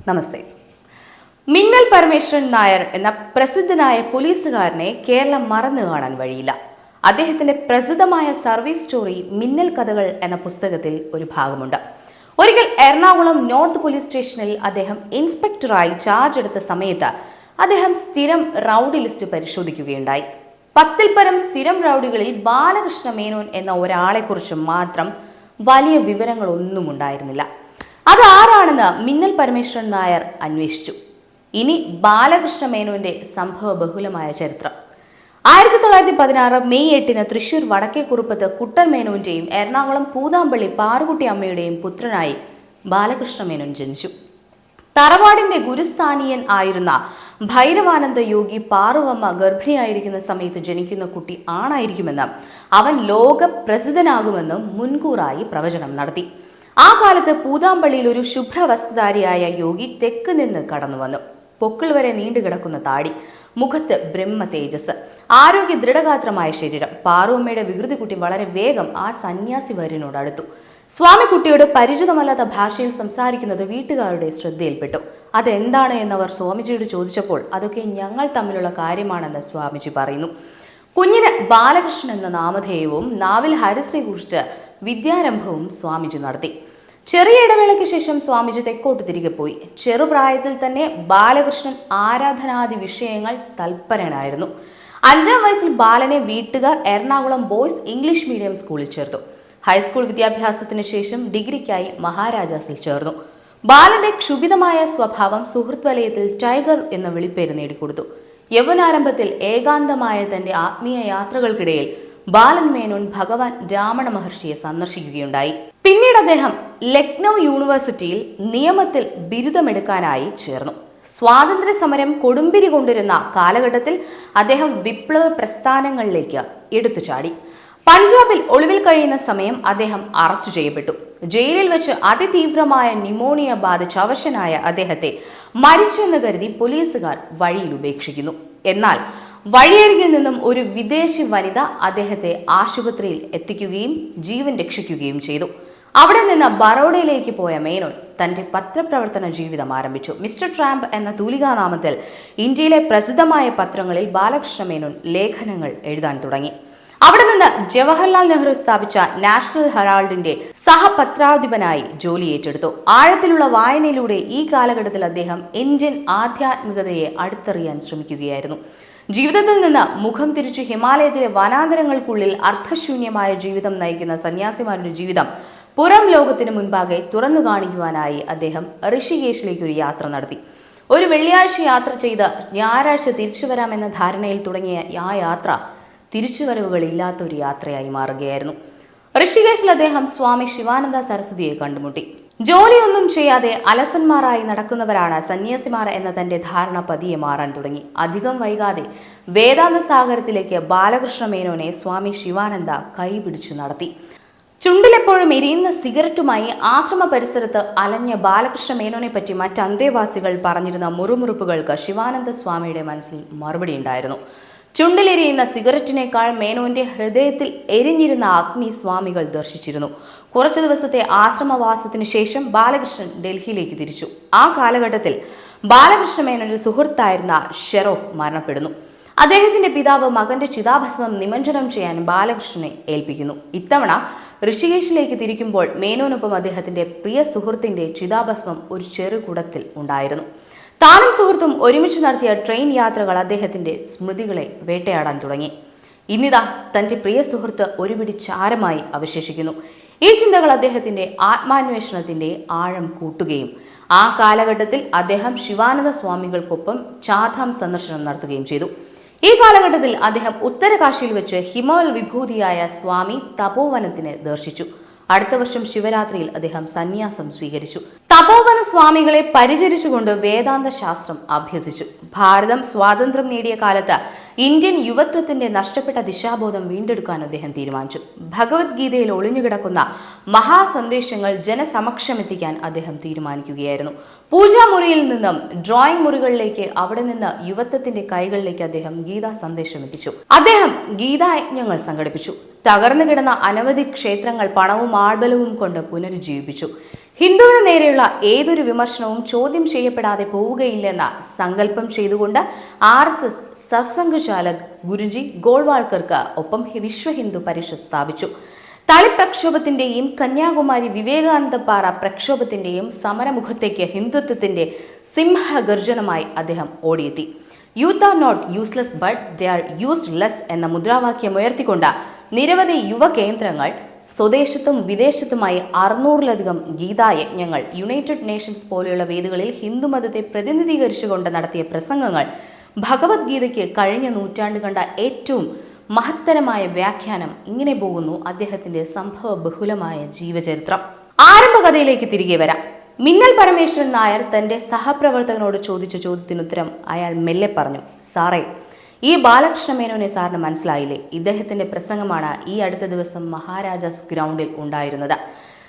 നമസ്തേ. മിന്നൽ പരമേശ്വരൻ നായർ എന്ന പ്രസിദ്ധനായ പോലീസുകാരനെ കേരളം മറന്നു കാണാൻ വഴിയില്ല. അദ്ദേഹത്തിന്റെ പ്രസിദ്ധമായ സർവീസ് സ്റ്റോറി മിന്നൽ കഥകൾ എന്ന പുസ്തകത്തിൽ ഒരു ഭാഗമുണ്ട്. ഒരിക്കൽ എറണാകുളം നോർത്ത് പോലീസ് സ്റ്റേഷനിൽ അദ്ദേഹം ഇൻസ്പെക്ടറായി ചാർജ് എടുത്ത സമയത്ത് അദ്ദേഹം സ്ഥിരം റൗഡി ലിസ്റ്റ് പരിശോധിക്കുകയുണ്ടായി. 10-ൽ പരം സ്ഥിരം റൗഡികളിൽ ബാലകൃഷ്ണ മേനോൻ എന്ന ഒരാളെക്കുറിച്ച് മാത്രം വലിയ വിവരങ്ങളൊന്നും ഉണ്ടായിരുന്നില്ല. അതാരാണെന്ന് മിന്നൽ പരമേശ്വരൻ നായർ അന്വേഷിച്ചു. ഇനി ബാലകൃഷ്ണ മേനോന്റെ സംഭവ ബഹുലമായ ചരിത്രം. 1916 മെയ് 8 തൃശൂർ വടക്കേക്കുറുപ്പത്ത് കുട്ടൻ മേനോന്റെയും എറണാകുളം പൂതാമ്പള്ളി പാറുകുട്ടി അമ്മയുടെയും പുത്രനായി ബാലകൃഷ്ണ മേനോൻ ജനിച്ചു. തറവാടിന്റെ ഗുരുസ്ഥാനീയൻ ആയിരുന്ന ഭൈരവാനന്ദ യോഗി പാറുവമ്മ ഗർഭിണിയായിരിക്കുന്ന സമയത്ത് ജനിക്കുന്ന കുട്ടി ആണായിരിക്കുമെന്നും അവൻ ലോക പ്രസിദ്ധനാകുമെന്നും മുൻകൂറായി പ്രവചനം നടത്തി. ആ കാലത്ത് പൂതാമ്പള്ളിയിൽ ഒരു ശുഭ്രവസ്ത്രധാരിയായ യോഗി തെക്ക് നിന്ന് കടന്നു വന്നു. പൊക്കിൾ വരെ നീണ്ടുകിടക്കുന്ന താടി, മുഖത്ത് ബ്രഹ്മ തേജസ്, ആരോഗ്യ ദൃഢഗാത്രമായ ശരീരം. പാറുവമ്മയുടെ വികൃതി കുട്ടി വളരെ വേഗം ആ സന്യാസി വര്യനോട് അടുത്തു. സ്വാമിക്കുട്ടിയോട് പരിചിതമല്ലാത്ത ഭാഷയിൽ സംസാരിക്കുന്നത് വീട്ടുകാരുടെ ശ്രദ്ധയിൽപ്പെട്ടു. അതെന്താണ് എന്നവർ സ്വാമിജിയോട് ചോദിച്ചപ്പോൾ അതൊക്കെ ഞങ്ങൾ തമ്മിലുള്ള കാര്യമാണെന്ന് സ്വാമിജി പറയുന്നു. കുഞ്ഞിന് ബാലകൃഷ്ണൻ എന്ന നാമധേയവും നാവിൽ ഹരിശ്രീ കുറിച്ച് വിദ്യാരംഭവും സ്വാമിജി നടത്തി. ചെറിയ ഇടവേളയ്ക്ക് ശേഷം സ്വാമിജി തെക്കോട്ട് തിരികെ പോയി. ചെറുപ്രായത്തിൽ തന്നെ ബാലകൃഷ്ണൻ ആരാധനാദി വിഷയങ്ങൾ തൽപരനായിരുന്നു. 5-ാം വയസ്സിൽ ബാലനെ വീട്ടുകാർ എറണാകുളം ബോയ്സ് ഇംഗ്ലീഷ് മീഡിയം സ്കൂളിൽ ചേർത്തു. ഹൈസ്കൂൾ വിദ്യാഭ്യാസത്തിന് ശേഷം ഡിഗ്രിക്കായി മഹാരാജാസിൽ ചേർന്നു. ബാലന്റെ ക്ഷുഭിതമായ സ്വഭാവം സുഹൃത്ത് വലയത്തിൽ ടൈഗർ എന്ന വിളിപ്പേര് നേടിക്കൊടുത്തു. യൗവനാരംഭത്തിൽ ഏകാന്തമായ തന്റെ ആത്മീയ യാത്രകൾക്കിടയിൽ ബാലൻ മേനോൻ ഭഗവാൻ രാമണ മഹർഷിയെ സന്ദർശിക്കുകയുണ്ടായി. പിന്നീട് അദ്ദേഹം ലക്നൗ യൂണിവേഴ്സിറ്റിയിൽ നിയമത്തിൽ ബിരുദമെടുക്കാനായി ചേർന്നു. സ്വാതന്ത്ര്യ സമരം കൊടുമ്പിരി കൊണ്ടിരുന്ന കാലഘട്ടത്തിൽ അദ്ദേഹം വിപ്ലവ പ്രസ്ഥാനങ്ങളിലേക്ക് എടുത്തുചാടി. പഞ്ചാബിൽ ഒളിവിൽ കഴിയുന്ന സമയം അദ്ദേഹം അറസ്റ്റ് ചെയ്യപ്പെട്ടു. ജയിലിൽ വെച്ച് അതിതീവ്രമായ ന്യൂമോണിയ ബാധിച്ച അവശനായ അദ്ദേഹത്തെ മരിച്ചെന്ന് കരുതി പോലീസുകാർ വഴിയിൽ ഉപേക്ഷിക്കുന്നു. എന്നാൽ വഴിയരികിൽ നിന്നും ഒരു വിദേശി വനിത അദ്ദേഹത്തെ ആശുപത്രിയിൽ എത്തിക്കുകയും ജീവൻ രക്ഷിക്കുകയും ചെയ്തു. അവിടെ നിന്ന് ബറോഡയിലേക്ക് പോയ മേനോൻ തന്റെ പത്രപ്രവർത്തന ജീവിതം ആരംഭിച്ചു. മിസ്റ്റർ ട്രാമ്പ് എന്ന തൂലികാനാമത്തിൽ ഇന്ത്യയിലെ പ്രസിദ്ധമായ പത്രങ്ങളിൽ ബാലകൃഷ്ണ മേനോൻ ലേഖനങ്ങൾ എഴുതാൻ തുടങ്ങി. അവിടെ നിന്ന് ജവഹർലാൽ നെഹ്റു സ്ഥാപിച്ച നാഷണൽ ഹെറാൾഡിന്റെ സഹപത്രാധിപനായി ജോലി ഏറ്റെടുത്തു. ആഴത്തിലുള്ള വായനയിലൂടെ ഈ കാലഘട്ടത്തിൽ അദ്ദേഹം ഇന്ത്യൻ ആധ്യാത്മികതയെ അടുത്തറിയാൻ ശ്രമിക്കുകയായിരുന്നു. ജീവിതത്തിൽ നിന്ന് മുഖം തിരിച്ചു ഹിമാലയത്തിലെ വനാന്തരങ്ങൾക്കുള്ളിൽ അർത്ഥശൂന്യമായ ജീവിതം നയിക്കുന്ന സന്യാസിമാരുടെ ജീവിതം പുറം ലോകത്തിന് മുൻപാകെ തുറന്നു കാണിക്കുവാനായി അദ്ദേഹം ഋഷികേശിലേക്ക് ഒരു യാത്ര നടത്തി. ഒരു വെള്ളിയാഴ്ച യാത്ര ചെയ്ത് ഞായറാഴ്ച തിരിച്ചു വരാമെന്ന ധാരണയിൽ തുടങ്ങിയ ആ യാത്ര തിരിച്ചുവരവുകളില്ലാത്ത ഒരു യാത്രയായി മാറുകയായിരുന്നു. ഋഷികേശിൽ അദ്ദേഹം സ്വാമി ശിവാനന്ദ സരസ്വതിയെ കണ്ടുമുട്ടി. ജോലിയൊന്നും ചെയ്യാതെ അലസന്മാരായി നടക്കുന്നവരാണ് സന്യാസിമാർ എന്ന തന്റെ ധാരണ പതിയെ മാറാൻ തുടങ്ങി. അധികം വൈകാതെ വേദാന്ത സാഗരത്തിലേക്ക് ബാലകൃഷ്ണ മേനോനെ സ്വാമി ശിവാനന്ദ കൈപിടിച്ചു നടത്തി. ചുണ്ടിലെപ്പോഴും എരിയുന്ന സിഗരറ്റുമായി ആശ്രമ പരിസരത്ത് അലഞ്ഞ ബാലകൃഷ്ണ മേനോനെ പറ്റി മറ്റ് അന്തേവാസികൾ പറഞ്ഞിരുന്ന മുറുമുറുപ്പുകൾക്ക് ശിവാനന്ദ സ്വാമിയുടെ മനസ്സിൽ മറുപടി ഉണ്ടായിരുന്നു. ചുണ്ടിലെരിയുന്ന സിഗരറ്റിനേക്കാൾ മേനോന്റെ ഹൃദയത്തിൽ എരിഞ്ഞിരുന്ന അഗ്നി സ്വാമികൾ ദർശിച്ചിരുന്നു. കുറച്ചു ദിവസത്തെ ആശ്രമവാസത്തിന് ശേഷം ബാലകൃഷ്ണൻ ഡൽഹിയിലേക്ക് തിരിച്ചു. ആ കാലഘട്ടത്തിൽ ബാലകൃഷ്ണ മേനോന്റെ സുഹൃത്തായിരുന്ന ഷെറോഫ് മരണപ്പെടുന്നു. അദ്ദേഹത്തിന്റെ പിതാവ് മകന്റെ ചിതാഭസ്മം നിമഞ്ജനം ചെയ്യാൻ ബാലകൃഷ്ണനെ ഏൽപ്പിക്കുന്നു. ഇത്തവണ ഋഷികേശിലേക്ക് തിരിക്കുമ്പോൾ മേനോനൊപ്പം അദ്ദേഹത്തിന്റെ പ്രിയ സുഹൃത്തിന്റെ ചിതാഭസ്മം ഒരു ചെറുകുടത്തിൽ ഉണ്ടായിരുന്നു. താനും സുഹൃത്തും ഒരുമിച്ച് നടത്തിയ ട്രെയിൻ യാത്രകൾ അദ്ദേഹത്തിന്റെ സ്മൃതികളെ വേട്ടയാടാൻ തുടങ്ങി. ഇന്നിതാ തന്റെ പ്രിയ സുഹൃത്ത് ഒരുപിടി ചാരമായി അവശേഷിക്കുന്നു. ഈ ചിന്തകൾ അദ്ദേഹത്തിന്റെ ആത്മാന്വേഷണത്തിന്റെ ആഴം കൂട്ടുകയും ആ കാലഘട്ടത്തിൽ അദ്ദേഹം ശിവാനന്ദ സ്വാമികൾക്കൊപ്പം ചാർധാം സന്ദർശനം നടത്തുകയും ചെയ്തു. ഈ കാലഘട്ടത്തിൽ അദ്ദേഹം ഉത്തരകാശിയിൽ വെച്ച് ഹിമവൽ വിഭൂതിയായ സ്വാമി തപോവനത്തിനെ ദർശിച്ചു. അടുത്ത വർഷം ശിവരാത്രിയിൽ അദ്ദേഹം സന്യാസം സ്വീകരിച്ചു. തപോവന സ്വാമികളെ പരിചരിച്ചുകൊണ്ട് വേദാന്ത ശാസ്ത്രം അഭ്യസിച്ചു. ഭാരതം സ്വാതന്ത്ര്യം നേടിയ കാലത്ത് ഇന്ത്യൻ യുവത്വത്തിന്റെ നഷ്ടപ്പെട്ട ദിശാബോധം വീണ്ടെടുക്കാൻ അദ്ദേഹം തീരുമാനിച്ചു. ഭഗവത്ഗീതയിൽ ഒളിഞ്ഞുകിടക്കുന്ന മഹാസന്ദേശങ്ങൾ ജനസമക്ഷമെത്തിക്കാൻ അദ്ദേഹം തീരുമാനിക്കുകയായിരുന്നു. പൂജാമുറിയിൽ നിന്നും ഡ്രോയിങ് മുറികളിലേക്ക്, അവിടെ നിന്ന് യുവത്വത്തിന്റെ കൈകളിലേക്ക് അദ്ദേഹം ഗീതാ സന്ദേശം എത്തിച്ചു. അദ്ദേഹം ഗീതായജ്ഞങ്ങൾ സംഘടിപ്പിച്ചു. തകർന്നു കിടന്ന അനവധി ക്ഷേത്രങ്ങൾ പണവും ആൾബലവും കൊണ്ട് പുനരുജ്ജീവിപ്പിച്ചു. ഹിന്ദുവിന് നേരെയുള്ള ഏതൊരു വിമർശനവും ചോദ്യം ചെയ്യപ്പെടാതെ പോവുകയില്ലെന്ന സങ്കല്പം ചെയ്തുകൊണ്ട് RSS സർസംഘചാലക് ഗുരുജി ഗോൾവാൾക്കർക്ക് ഒപ്പം വിശ്വ ഹിന്ദു പരിഷത്ത് സ്ഥാപിച്ചു. തളി പ്രക്ഷോഭത്തിന്റെയും കന്യാകുമാരി വിവേകാനന്ദപാറ പ്രക്ഷോഭത്തിന്റെയും സമരമുഖത്തേക്ക് ഹിന്ദുത്വത്തിന്റെ സിംഹഗർജനമായി അദ്ദേഹം ഓടിയെത്തി. Youth are not useless but they are used less എന്ന മുദ്രാവാക്യം ഉയർത്തിക്കൊണ്ട് നിരവധി യുവ കേന്ദ്രങ്ങൾ സ്വദേശത്തും വിദേശത്തുമായി 600-ലധികം ഗീതായജ്ഞങ്ങൾ, യുണൈറ്റഡ് നേഷൻസ് പോലെയുള്ള വേദികളിൽ ഹിന്ദുമതത്തെ പ്രതിനിധീകരിച്ചുകൊണ്ട് നടത്തിയ പ്രസംഗങ്ങൾ ഭഗവത്ഗീതയ്ക്ക് കഴിഞ്ഞ നൂറ്റാണ്ട് കണ്ട ഏറ്റവും മഹത്തരമായ വ്യാഖ്യാനം. ഇങ്ങനെ പോകുന്നു അദ്ദേഹത്തിന്റെ സംഭവ ബഹുലമായ ജീവചരിത്രം. ആരംഭകഥയിലേക്ക് തിരികെ വരാം. മിന്നൽ പരമേശ്വരൻ നായർ തന്റെ സഹപ്രവർത്തകനോട് ചോദിച്ച ചോദ്യത്തിനുത്തരം അയാൾ മെല്ലെ പറഞ്ഞു. സാറേ, ഈ ബാലകൃഷ്ണ മേനോനെ സാറിന് മനസ്സിലായില്ലേ? ഇദ്ദേഹത്തിന്റെ പ്രസംഗമാണ് ഈ അടുത്ത ദിവസം മഹാരാജാസ് ഗ്രൗണ്ടിൽ ഉണ്ടായിരുന്നത്.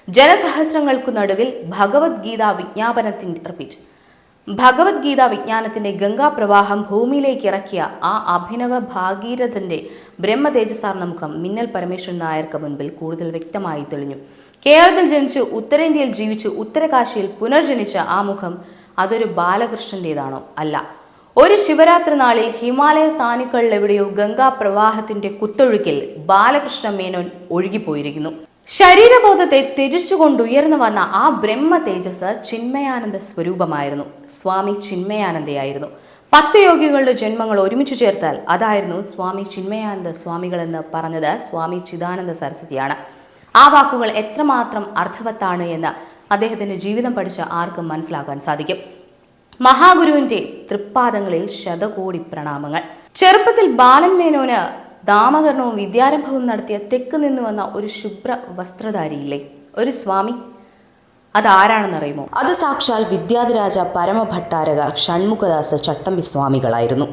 ജനസഹസ്രങ്ങൾക്കു നടുവിൽ ഭഗവത്ഗീത വിജ്ഞാനത്തിന്റെ ഗംഗാപ്രവാഹം ഭൂമിയിലേക്ക് ഇറക്കിയ ആ അഭിനവ ഭാഗീരഥന്റെ ബ്രഹ്മതേജസാർന്ന മുഖം മിന്നൽ പരമേശ്വരൻ നായർക്ക് മുൻപിൽ കൂടുതൽ വ്യക്തമായി തെളിഞ്ഞു. കേരളത്തിൽ ജനിച്ച് ഉത്തരേന്ത്യയിൽ ജീവിച്ച് ഉത്തരകാശിയിൽ പുനർജനിച്ച ആ മുഖം അതൊരു ബാലകൃഷ്ണന്റേതാണോ? അല്ല. ഒരു ശിവരാത്രി നാളിൽ ഹിമാലയ സാനുക്കളിൽ എവിടെയോ ഗംഗാപ്രവാഹത്തിന്റെ കുത്തൊഴുക്കിൽ ബാലകൃഷ്ണ മേനോൻ ഒഴുകിപ്പോയിരിക്കുന്നു. ശരീരബോധത്തെ ത്യജിച്ചുകൊണ്ടുയർന്നു വന്ന ആ ബ്രഹ്മ തേജസ് ചിന്മയാനന്ദ സ്വരൂപമായിരുന്നു. സ്വാമി ചിന്മയാനന്ദയായിരുന്നു. 10 യോഗികളുടെ ജന്മങ്ങൾ ഒരുമിച്ച് ചേർത്താൽ അതായിരുന്നു സ്വാമി ചിന്മയാനന്ദ സ്വാമികളെന്ന് പറഞ്ഞത് സ്വാമി ചിദാനന്ദ സരസ്വതിയാണ്. ആ വാക്കുകൾ എത്രമാത്രം അർത്ഥവത്താണ് എന്ന് അദ്ദേഹത്തിന്റെ ജീവിതം പഠിച്ച ആർക്കും മനസ്സിലാക്കാൻ സാധിക്കും. മഹാഗുരുവിന്റെ തൃപ്പാദങ്ങളിൽ ശതകോടി പ്രണാമങ്ങൾ. ചെറുപ്പത്തിൽ ബാലൻ മേനോന് നാമകരണവും വിദ്യാരംഭവും നടത്തിയ തെക്ക് നിന്ന് വന്ന ഒരു ശുഭ്ര വസ്ത്രധാരിയില്ലേ, ഒരു സ്വാമി? അതാരാണെന്നറിയുമോ? അത് സാക്ഷാൽ വിദ്യാധിരാജ പരമഭട്ടാരക ഷൺമുഖദാസ ചട്ടമ്പി സ്വാമികളായിരുന്നു.